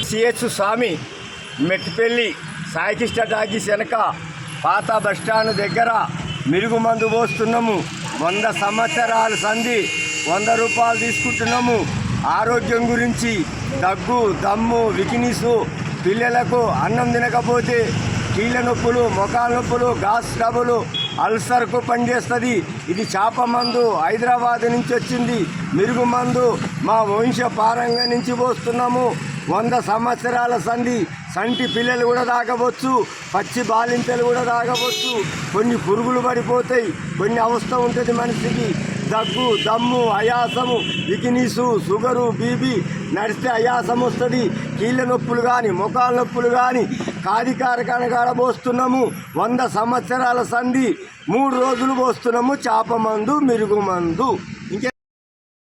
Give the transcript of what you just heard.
CH స్వామి Mettipalli Saikrishna talkies వెనక పాత bus stand దగ్గర మిరుగు మందు పోస్తున్నాము. 100 సంవత్సరాల సంధి 100 రూపాయలు తీసుకుంటున్నాము. ఆరోగ్యం గురించి దగ్గు, దమ్ము, వికినీసు, పిల్లలకు అన్నం తినకపోతే కీళ్ళ నొప్పులు, మొఖాల నొప్పులు, గ్యాస్ ట్రబులు, అల్సర్కు పనిచేస్తుంది. ఇది చేప మందు హైదరాబాద్ నుంచి వచ్చింది. మిరుగు మందు మా వంశపారంగా నుంచి పోస్తున్నాము. 100 సంవత్సరాల సంధి. సంటి పిల్లలు కూడా తాగవచ్చు, పచ్చి బాలింతలు కూడా తాగవచ్చు. కొన్ని పురుగులు పడిపోతాయి, కొన్ని అవస్థ ఉంటుంది మనిషికి. దగ్గు, దమ్ము, ఆయాసము, వికినీసు, షుగరు, బీపీ, నడిస్తే ఆయాసం వస్తుంది. కీళ్ళ నొప్పులు కానీ, మొఖాల నొప్పులు కానీ కాదికారకాన కాడ పోస్తున్నాము. 100 సంవత్సరాల సంధి 3 రోజులు పోస్తున్నాము. చేప మందు, మిరుగు మందు.